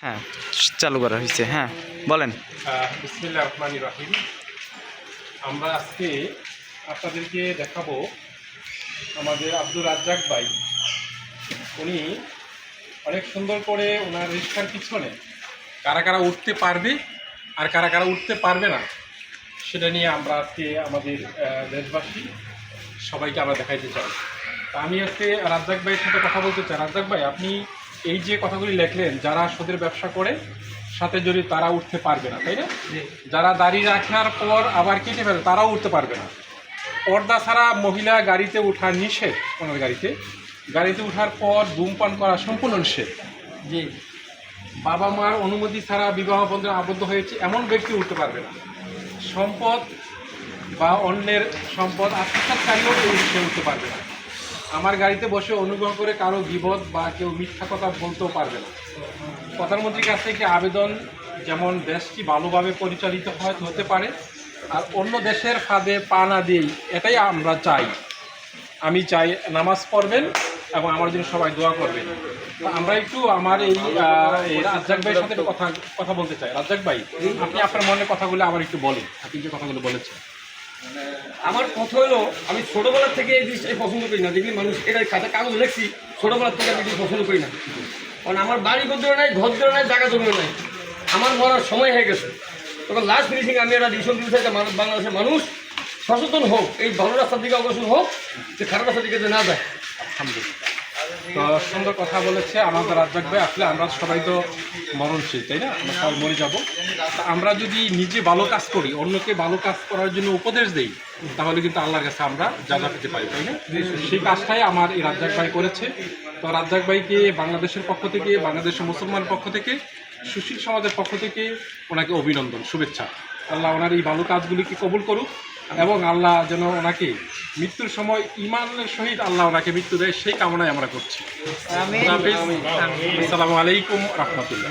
হ্যাঁ, চালু করা হয়েছে। হ্যাঁ, বলেন। বিসমিল্লাহির রহমানির রহিম। আমরা আজকে আপনাদেরকে দেখাবো আমাদের আব্দুর রাজ্জাক ভাই। উনি অনেক সুন্দর করে ওনার রিকশার পিছনে কারা কারা উঠতে পারবে আর কারা কারা উঠতে পারবে না সেটা নিয়ে আমরা আজকে আমাদের দেশবাসী সবাইকে আমরা দেখাইতে চাই। তা আমি আজকে রাজ্জাক ভাইয়ের সাথে কথা বলতে চাই। রাজ্জাক ভাই, আপনি এই যে কথাগুলি লেখলেন, যারা সুদের ব্যবসা করে সাথে জড়িত তারা উঠতে পারবে না, তাই না? যারা দাড়ি রাখার পর আবার কেটে ফেলে তারাও উঠতে পারবে না। পর্দা ছাড়া মহিলা গাড়িতে ওঠা নিষেধ, ওনার গাড়িতে ওঠার পর ধূমপান করা সম্পূর্ণ নিষেধ। জি, বাবা মার অনুমতি ছাড়া বিবাহ বন্ধনে আবদ্ধ হয়েছে এমন ব্যক্তি উঠতে পারবে না। সম্পদ বা অন্যের সম্পদ আত্মসাৎকারীও সে উঠতে পারবে না। আমার গাড়িতে বসে অনুগ্রহ করে কারো গীবত বা কেউ মিথ্যা কথা বলতেও পারবে না। প্রধানমন্ত্রীর কাছ থেকে আবেদন, যেমন দেশটি ভালোভাবে পরিচালিত হতে পারে আর অন্য দেশের ফাঁদে পা না দিয়েই, এটাই আমরা চাই। আমি চাই নামাজ পড়বেন এবং আমার জন্য সবাই দোয়া করবেন। আমরা একটু আমার এই রাজ্জাক ভাইয়ের সাথে কথা বলতে চাই। রাজ্জাক ভাই, আপনি আপনার মনের কথাগুলো আবার একটু বলেন, আপনি যে কথাগুলো বলেছেন। আমার কথা হলো, আমি ছোটোবেলার থেকে এই জিনিসটাই পছন্দ করি না। দেখি মানুষ এটা খাতা কাগজ লেখছি, ছোটোবেলার থেকে আমি কিছু পছন্দ করি না। কারণ আমার বাড়ি গদ্র নাই, ঘর দ্র নাই, জায়গা জমিও নাই। আমার মরার সময় হয়ে গেছে। তখন লাস্ট ফিনিশিং আমি একটা ডিসিশন দিতে চাই, বাংলাদেশের মানুষ সচেতন হোক, এই ভালো রাস্তার দিকে অগ্রসর হোক, যে খারাপ রাস্তার দিকে যে না যায়। আলহামদুলিল্লাহ, তো সুন্দর কথা বলেছে আমাদের রাজ্জাক ভাই। আসলে আমরা সবাই তো মরণশীল, তাই না? আমরা সবাই মরে যাব। আমরা যদি নিজে ভালো কাজ করি, অন্যকে ভালো কাজ করার জন্য উপদেশ দেই, তাহলে কিন্তু আল্লাহর কাছে আমরা যা পেতে পারি, তাই না? সেই কাজটাই আমার এই রাজ্জাক ভাই করেছে। তো রাজ্জাক ভাইকে বাংলাদেশের পক্ষ থেকে, বাংলাদেশের মুসলমানের পক্ষ থেকে, সুশীল সমাজের পক্ষ থেকে ওনাকে অভিনন্দন, শুভেচ্ছা। আল্লাহ ওনার এই ভালো কাজগুলিকে কবুল করুক এবং আল্লাহ যেন ওনাকে মৃত্যুর সময় ঈমানের সহিত আল্লাহ ওনাকে মৃত্যু দেয়, সেই কামনায় আমরা করছি। আসসালামু আলাইকুম রহমতুল্লাহ।